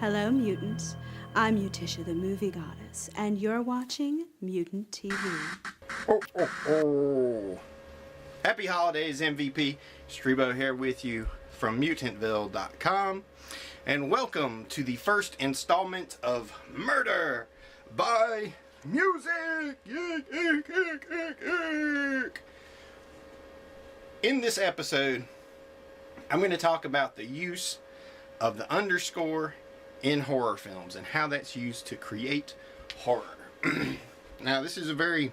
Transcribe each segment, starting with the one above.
Hello, mutants. I'm Utisha, the movie goddess, and you're watching Mutant TV. Oh. Happy holidays, MVP. Strebo here with you from mutantville.com, and welcome to the first installment of Murder by Music. In this episode, I'm going to talk about the use of the underscore in horror films and how that's used to create horror. Now, this is a very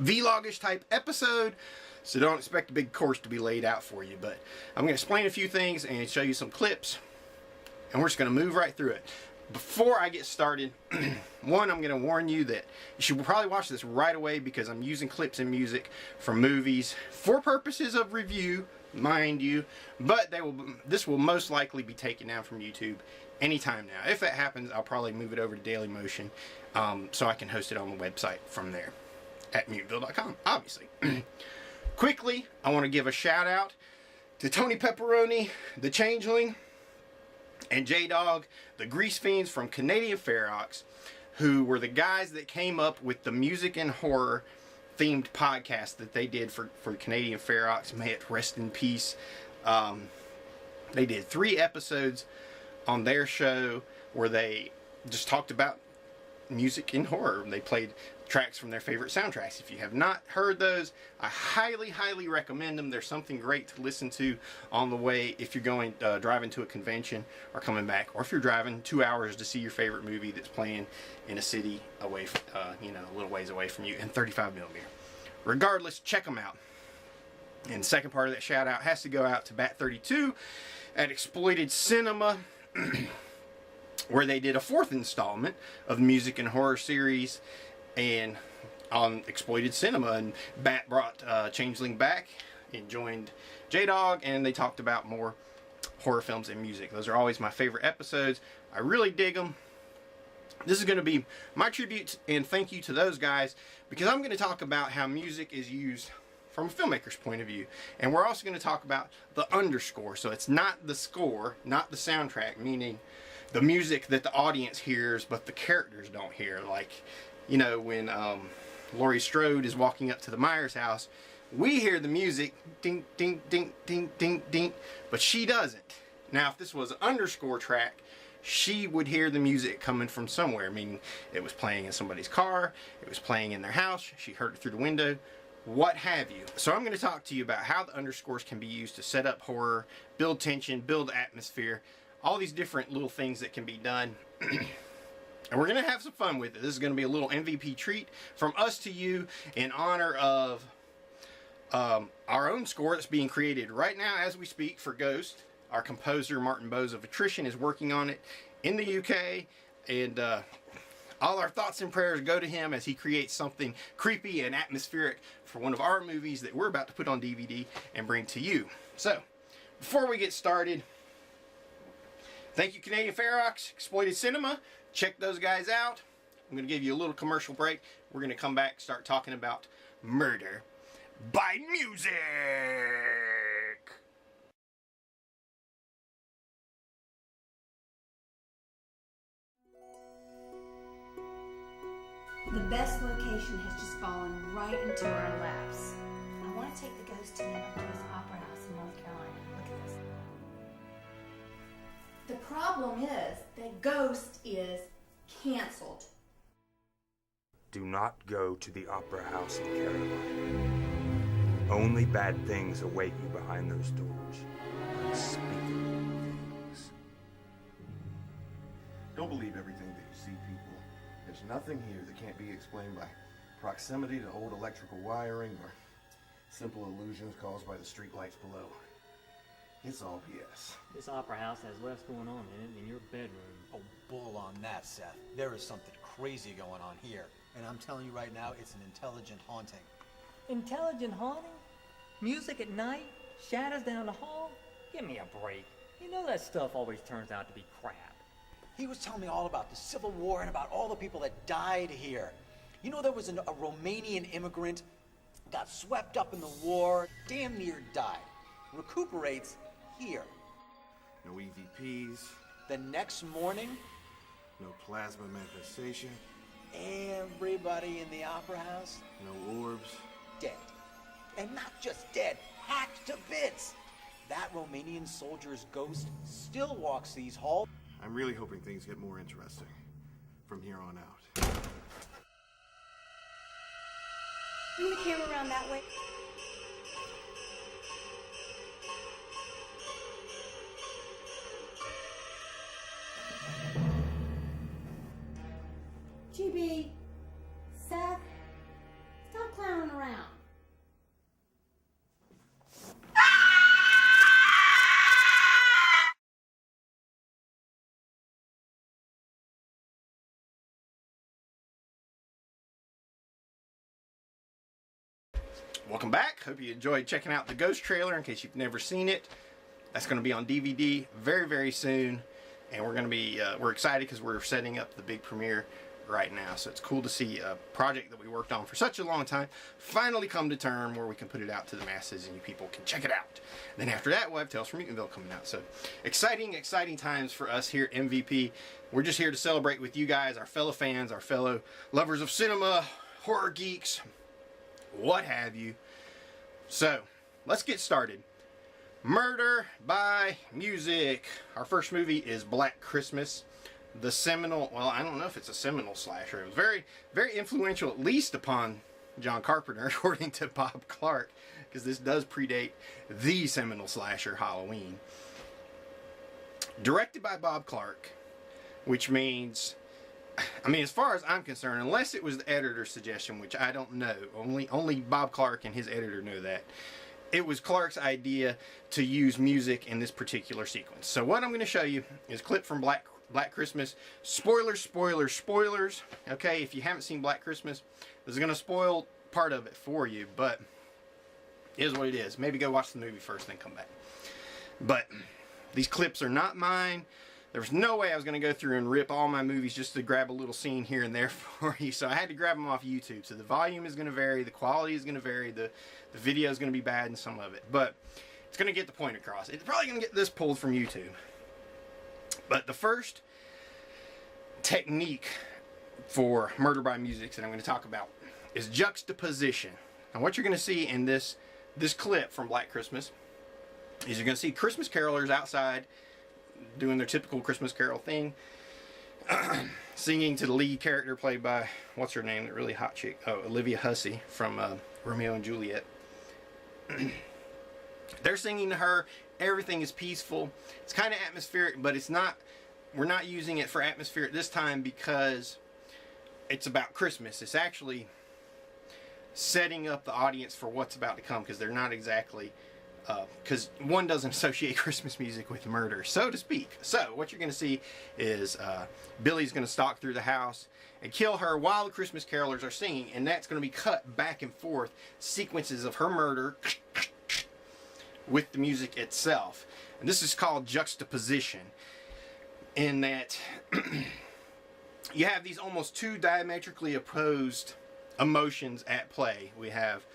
vlog-ish type episode, so don't expect a big course to be laid out for you, but I'm going to explain a few things and show you some clips, and we're just going to move right through it. Before I get started, one, I'm going to warn you that you should probably watch this right away because I'm using clips and music from movies for purposes of review, mind you, but this will most likely be taken down from YouTube anytime now. If that happens, I'll probably move it over to Dailymotion so I can host it on the website from there at mutantville.com, obviously. Quickly, I want to give a shout out to Tony Pepperoni, the Changeling, and J-Dog, the Grease Fiends from Canadian Ferox, who were the guys that came up with the music and horror themed podcast that they did for Canadian Ferox. May it rest in peace. They did 3 episodes on their show where they just talked about music and horror. They played tracks from their favorite soundtracks. If you have not heard those, I highly recommend them. They're something great to listen to on the way if you're going driving to a convention or coming back, or if you're driving 2 hours to see your favorite movie that's playing in a city away from, a little ways away from you, in 35mm. Regardless, check them out. And the second part of that shout out has to go out to Bat32 at Exploited Cinema, where they did a 4th installment of the music and horror series and on Exploited Cinema, and Bat brought Changeling back and joined J-Dog, and they talked about more horror films and music. Those are always my favorite episodes. I really dig them. This is going to be my tribute and thank you to those guys, because I'm going to talk about how music is used from a filmmaker's point of view. And we're also going to talk about the underscore. So it's not the score, not the soundtrack, meaning the music that the audience hears but the characters don't hear. Like, when Laurie Strode is walking up to the Myers house, we hear the music, ding, ding, ding, ding, ding, ding, but she doesn't. Now, if this was an underscore track, she would hear the music coming from somewhere, meaning it was playing in somebody's car, it was playing in their house, she heard it through the window, what have you. So I'm going to talk to you about how the underscores can be used to set up horror, build tension, build atmosphere, all these different little things that can be done. And we're going to have some fun with it. This is going to be a little MVP treat from us to you in honor of our own score that's being created right now as we speak for Ghost. Our composer, Martin Bowes of Attrition, is working on it in the UK. And all our thoughts and prayers go to him as he creates something creepy and atmospheric for one of our movies that we're about to put on DVD and bring to you. So, before we get started, thank you, Canadian Ferox, Exploited Cinema. Check those guys out. I'm going to give you a little commercial break. We're going to come back and start talking about Murder by Music. The best location has just fallen right into our laps. I want to take the ghost team up to this opera house in North Carolina. Look at this. The problem is that Ghost is canceled. Do not go to the opera house in Carolina. Only bad things await you behind those doors. Unspeakable things. Don't believe everything that you see, people. There's nothing here that can't be explained by proximity to old electrical wiring or simple illusions caused by the streetlights below. It's all BS. This opera house has less going on in it than your bedroom. Oh, bull on that, Seth. There is something crazy going on here. And I'm telling you right now, it's an intelligent haunting. Intelligent haunting? Music at night? Shadows down the hall? Give me a break. You know that stuff always turns out to be crap. He was telling me all about the Civil War and about all the people that died here. You know, there was a Romanian immigrant, got swept up in the war, damn near died. Recuperates here. No EVPs. The next morning, No plasma manifestation, everybody in the opera house no orbs. dead. And not just dead, hacked to bits. That Romanian soldier's ghost still walks these halls. I'm really hoping things get more interesting from here on out. Bring the camera around that way. GB, Seth, stop clowning around. Welcome back. Hope you enjoyed checking out the Ghost trailer. In case you've never seen it, that's going to be on DVD very, very soon. And we're going to be we're excited because we're setting up the big premiere right now. So it's cool to see a project that we worked on for such a long time finally come to term where we can put it out to the masses and you people can check it out. And then after that, we'll have Tales from Mutantville coming out. So exciting, exciting times for us here at MVP. We're just here to celebrate with you guys, our fellow fans, our fellow lovers of cinema, horror geeks, what have you. So let's get started. Murder by Music. Our first movie is Black Christmas, the seminal, well, I don't know if it's a seminal slasher. It was very, very influential, at least upon John Carpenter, according to Bob Clark, because this does predate the seminal slasher Halloween. Directed by Bob Clark, which means, I mean, as far as I'm concerned, unless it was the editor's suggestion, which I don't know, only Bob Clark and his editor know that, it was Clark's idea to use music in this particular sequence. So what I'm going to show you is a clip from Black Christmas. Spoilers, spoilers, spoilers. Okay, if you haven't seen Black Christmas, this is going to spoil part of it for you, but it is what it is. Maybe go watch the movie first, then come back. But these clips are not mine. There was no way I was going to go through and rip all my movies just to grab a little scene here and there for you. So I had to grab them off YouTube. So the volume is going to vary. The quality is going to vary. The video is going to be bad in some of it. But it's going to get the point across. It's probably going to get this pulled from YouTube. But the first technique for Murder by Music that I'm going to talk about is juxtaposition. And what you're going to see in this clip from Black Christmas is you're going to see Christmas carolers outside doing their typical Christmas carol thing, singing to the lead character played by, what's her name, that really hot chick, Olivia Hussey from Romeo and Juliet. They're singing to her. Everything is peaceful. It's kind of atmospheric, but it's not, we're not using it for atmosphere at this time because it's about Christmas. It's actually setting up the audience for what's about to come, because they're not exactly, because one doesn't associate Christmas music with murder, so to speak. So what you're going to see is Billy's going to stalk through the house and kill her while the Christmas carolers are singing, and that's going to be cut back and forth, sequences of her murder with the music itself. And this is called juxtaposition, in that you have these almost two diametrically opposed emotions at play. We have,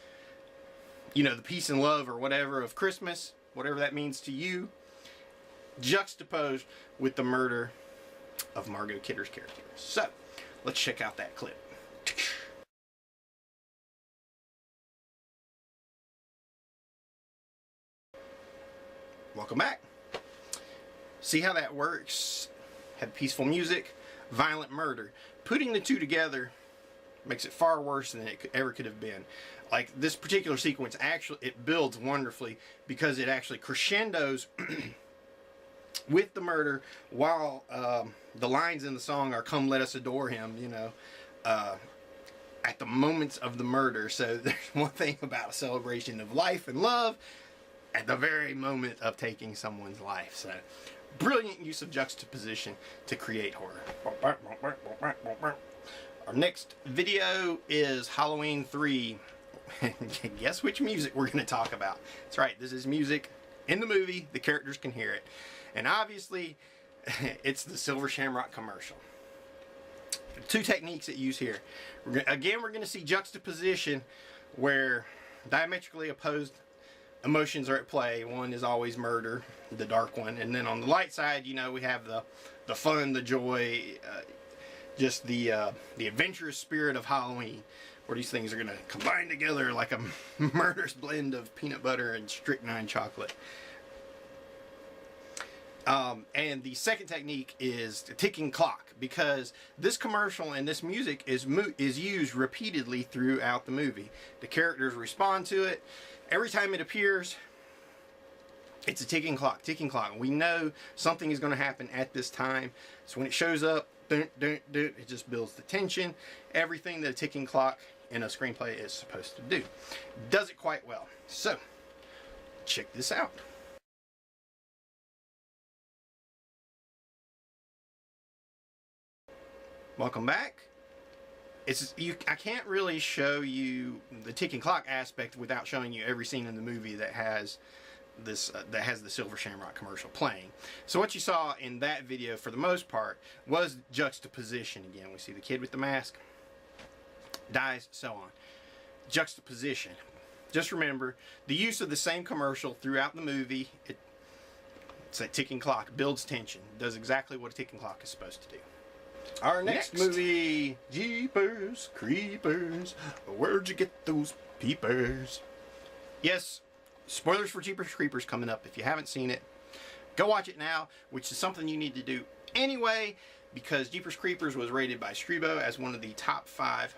you know, the peace and love or whatever of Christmas, whatever that means to you, juxtaposed with the murder of Margot Kidder's character. So let's check out that clip. Welcome back. See how that works? Have peaceful music, violent murder. Putting the two together makes it far worse than it ever could have been. Like this particular sequence, actually, it builds wonderfully because it actually crescendos with the murder while the lines in the song are "Come let us adore him," you know, at the moments of the murder. So there's one thing about a celebration of life and love at the very moment of taking someone's life. So brilliant use of juxtaposition to create horror. Our next video is Halloween 3. Guess which music we're going to talk about. That's right, this is music in the movie. The characters can hear it. And obviously, it's the Silver Shamrock commercial. Two techniques that use here. We're going to see juxtaposition where diametrically opposed emotions are at play. One is always murder, the dark one, and then on the light side, you know, we have the fun, the joy, just the adventurous spirit of Halloween, where these things are going to combine together like a murderous blend of peanut butter and strychnine chocolate. And the second technique is the ticking clock, because this commercial and this music is used repeatedly throughout the movie. The characters respond to it. Every time it appears, it's a ticking clock, ticking clock. We know something is going to happen at this time. So when it shows up, dun, dun, dun, it just builds the tension. Everything that a ticking clock in a screenplay is supposed to do. Does it quite well. So, check this out. Welcome back. I can't really show you the ticking clock aspect without showing you every scene in the movie that has this the Silver Shamrock commercial playing. So what you saw in that video, for the most part, was juxtaposition. Again, we see the kid with the mask, dies, so on. Juxtaposition. Just remember the use of the same commercial throughout the movie. It's that ticking clock, builds tension, does exactly what a ticking clock is supposed to do. Our next movie, Jeepers Creepers. Where'd you get those peepers? Yes, spoilers for Jeepers Creepers coming up. If you haven't seen it, go watch it now, which is something you need to do anyway, because Jeepers Creepers was rated by Strebo as one of the top 5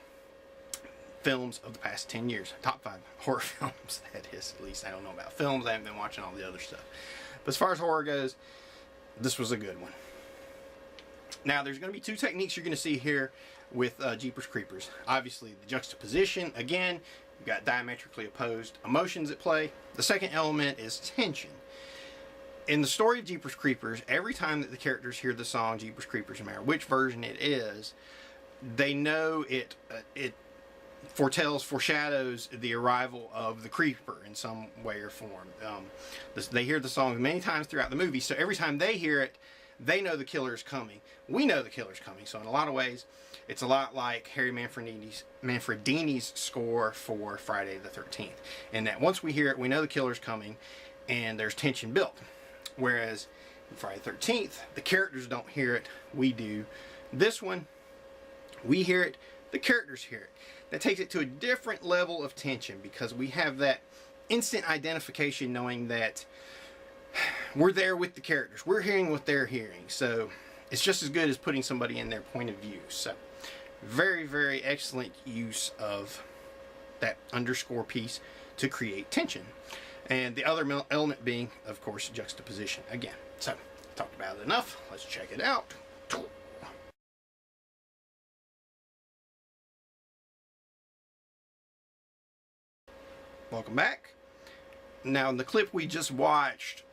films of the past 10 years. Top 5 horror films, that is. At least I don't know about films. I haven't been watching all the other stuff. But as far as horror goes, this was a good one. Now, there's going to be 2 techniques you're going to see here with Jeepers Creepers. Obviously, the juxtaposition. Again, you've got diametrically opposed emotions at play. The second element is tension. In the story of Jeepers Creepers, every time that the characters hear the song Jeepers Creepers, no matter which version it is, they know it foreshadows the arrival of the creeper in some way or form. They hear the song many times throughout the movie, so every time they hear it, they know the killer is coming. We know the killer's coming. So in a lot of ways, it's a lot like Harry Manfredini's score for Friday the 13th. In that once we hear it, we know the killer's coming, and there's tension built. Whereas in Friday the 13th, the characters don't hear it. We do. This one, we hear it. The characters hear it. That takes it to a different level of tension, because we have that instant identification, knowing that we're there with the characters. We're hearing what they're hearing. So it's just as good as putting somebody in their point of view. So very, very excellent use of that underscore piece to create tension. And the other element being, of course, juxtaposition again. So talked about it enough. Let's check it out. Welcome back. Now, in the clip we just watched,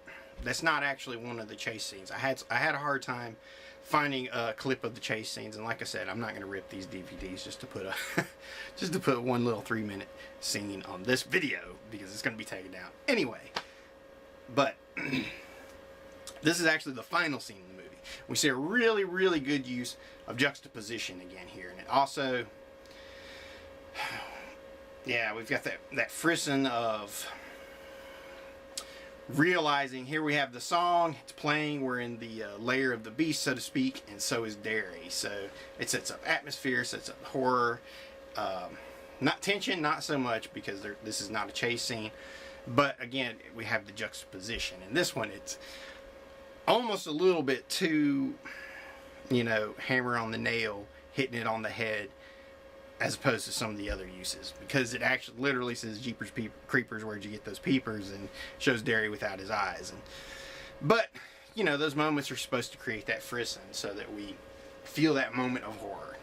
that's not actually one of the chase scenes. I had a hard time finding a clip of the chase scenes, and like I said, I'm not going to rip these DVDs just to put one little 3-minute scene on this video, because it's going to be taken down anyway. But this is actually the final scene in the movie. We see a really, really good use of juxtaposition again here, and it also, yeah, we've got that frisson of realizing here we have the song, it's playing, we're in the lair of the beast, so to speak, and so is Derry. So it sets up atmosphere, sets up horror, not tension, not so much, because this is not a chase scene, but again, we have the juxtaposition. And this one, it's almost a little bit too, hammer on the nail, hitting it on the head, as opposed to some of the other uses, because it actually literally says Jeepers Creepers, where'd you get those peepers, and shows Derry without his eyes. But those moments are supposed to create that frisson so that we feel that moment of horror.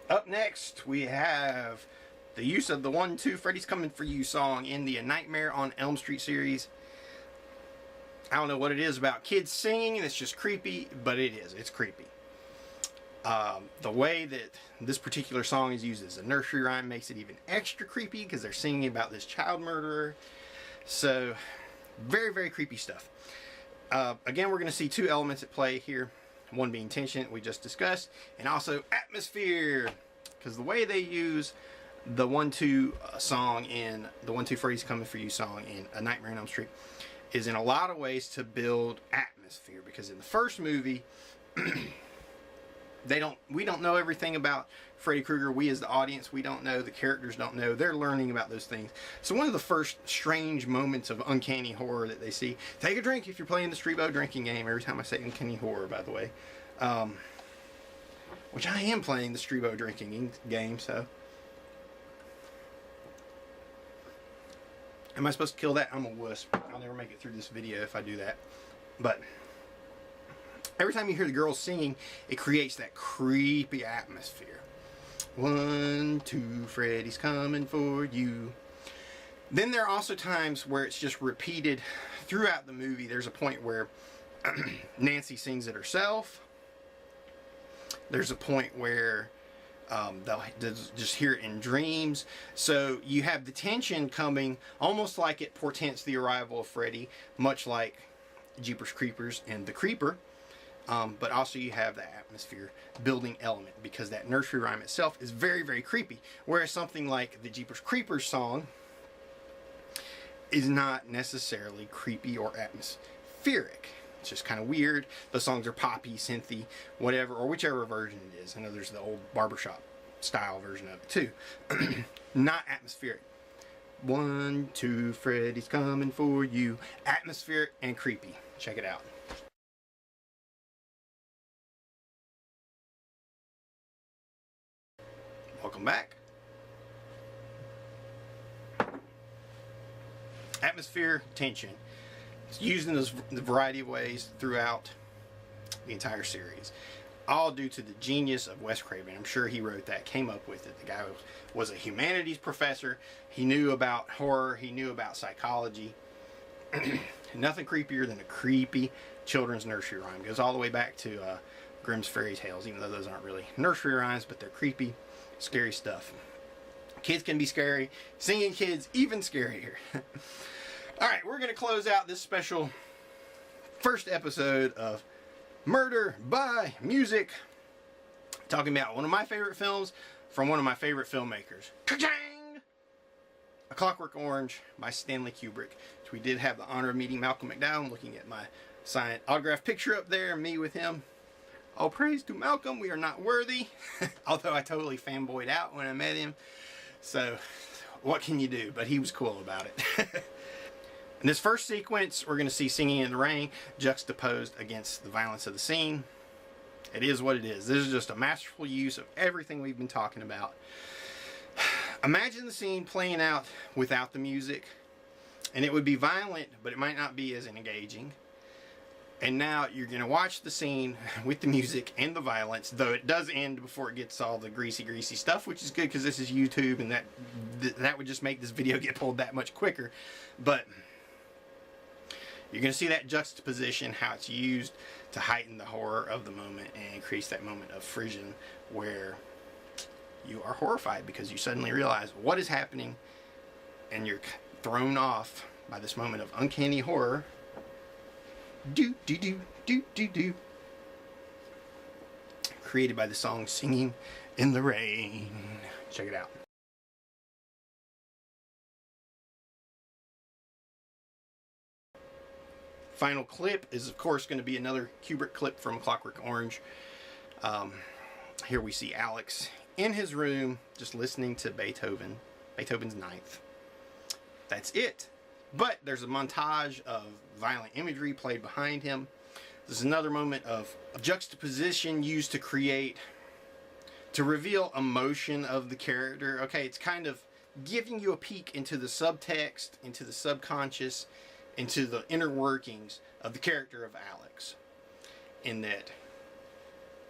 Up next, we have the use of the 1-2 Freddy's Coming For You song in the Nightmare on Elm Street series. I don't know what it is about kids singing, it's just creepy, but it's creepy. The way that this particular song is used as a nursery rhyme makes it even extra creepy, because they're singing about this child murderer. So, very, very creepy stuff. Again, we're going to see 2 elements at play here. One being tension, we just discussed, and also atmosphere, because the way they use the 1-2 song in the 1-2 Freddy's Coming For You song in A Nightmare on Elm Street is in a lot of ways to build atmosphere, because in the first movie we don't know everything about Freddy Krueger. We as the audience, we don't know. The characters don't know. They're learning about those things. So one of the first strange moments of uncanny horror that they see, take a drink if you're playing the Streetboat drinking game. Every time I say uncanny horror, by the way, which I am playing the Streetboat drinking game, so. Am I supposed to kill that? I'm a wuss. I'll never make it through this video if I do that. But every time you hear the girls singing, it creates that creepy atmosphere. 1-2, Freddy's coming for you. Then there are also times where it's just repeated throughout the movie. There's a point where Nancy sings it herself. There's a point where they'll just hear it in dreams. So you have the tension coming almost like it portends the arrival of Freddy, much like Jeepers Creepers and The Creeper. But also you have that atmosphere building element, because that nursery rhyme itself is very, very creepy. Whereas something like the Jeepers Creepers song is not necessarily creepy or atmospheric. It's just kind of weird. The songs are poppy, synthy, whatever, or whichever version it is. I know there's the old barbershop style version of it too. Not atmospheric. 1-2, Freddy's coming for you. Atmospheric and creepy. Check it out. Welcome back. Atmosphere, tension. It's used in a variety of ways throughout the entire series. All due to the genius of Wes Craven. I'm sure he wrote that, came up with it. The guy was a humanities professor. He knew about horror. He knew about psychology. Nothing creepier than a creepy children's nursery rhyme. Goes all the way back to Grimm's fairy tales, even though those aren't really nursery rhymes, but they're creepy, scary stuff. Kids can be scary. Singing kids, even scarier. Alright, we're going to close out this special first episode of Murder by Music, talking about one of my favorite films from one of my favorite filmmakers. Ka-chang! A Clockwork Orange by Stanley Kubrick, which we did have the honor of meeting Malcolm McDowell, looking at my signed autograph picture up there, me with him. All praise to Malcolm, we are not worthy. Although I totally fanboyed out when I met him. So, what can you do? But he was cool about it. In this first sequence, we're going to see Singing in the Rain juxtaposed against the violence of the scene. It is what it is. This is just a masterful use of everything we've been talking about. Imagine the scene playing out without the music, and it would be violent, but it might not be as engaging. And now you're going to watch the scene with the music and the violence, though it does end before it gets all the greasy stuff, which is good because this is YouTube, and that would just make this video get pulled that much quicker. But you're going to see that juxtaposition, how it's used to heighten the horror of the moment and increase that moment of frisson where you are horrified because you suddenly realize what is happening, and you're thrown off by this moment of uncanny horror. Do do do do do do. Created by the song Singing in the Rain. Check it out. Final clip is of course going to be another Kubrick clip from Clockwork Orange. Here we see Alex in his room just listening to Beethoven's Ninth. That's it. But there's a montage of violent imagery played behind him. This is another moment of juxtaposition used to reveal emotion of the character. Okay, it's kind of giving you a peek into the subtext, into the subconscious, into the inner workings of the character of Alex. In that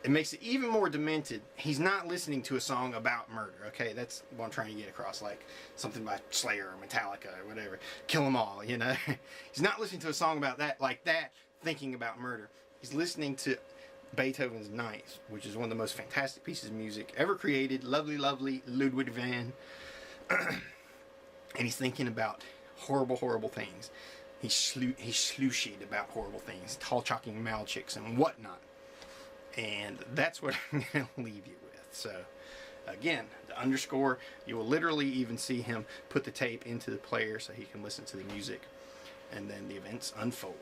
it makes it even more demented. He's not listening to a song about murder, okay? That's what I'm trying to get across, like something by Slayer or Metallica or whatever. Kill 'em all, you know? He's not listening to a song about that, like that, thinking about murder. He's listening to Beethoven's Ninth, which is one of the most fantastic pieces of music ever created. Lovely, lovely Ludwig van. And he's thinking about horrible, horrible things. He's slushing about horrible things, tall-chalking Malchiks and whatnot. And that's what I'm going to leave you with. So, Again, the underscore, you will literally even see him put the tape into the player so he can listen to the music, and then the events unfold.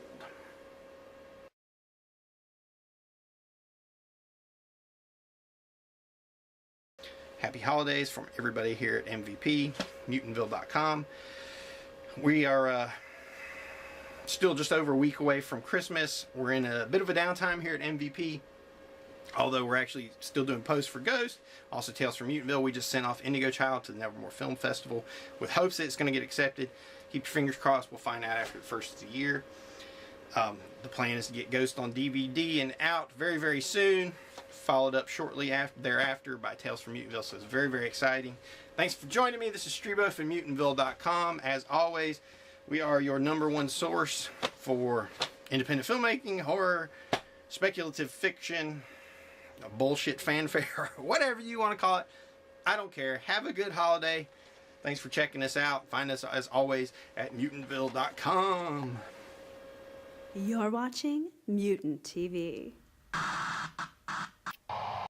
Happy holidays from everybody here at MVP, Mutantville.com. We are still just over a week away from Christmas. We're in a bit of a downtime here at MVP, although we're actually still doing posts for Ghost. Also, Tales from Mutantville, we just sent off Indigo Child to the Nevermore Film Festival with hopes that it's going to get accepted. Keep your fingers crossed. We'll find out after the first of the year. The plan is to get Ghost on DVD and out very, very soon, followed up shortly thereafter by Tales from Mutantville, so it's very, very exciting. Thanks for joining me. This is Strebo from Mutantville.com. As always, we are your #1 source for independent filmmaking, horror, speculative fiction, bullshit fanfare, whatever you want to call it. I don't care. Have a good holiday. Thanks for checking us out. Find us, as always, at Mutantville.com. You're watching Mutant TV.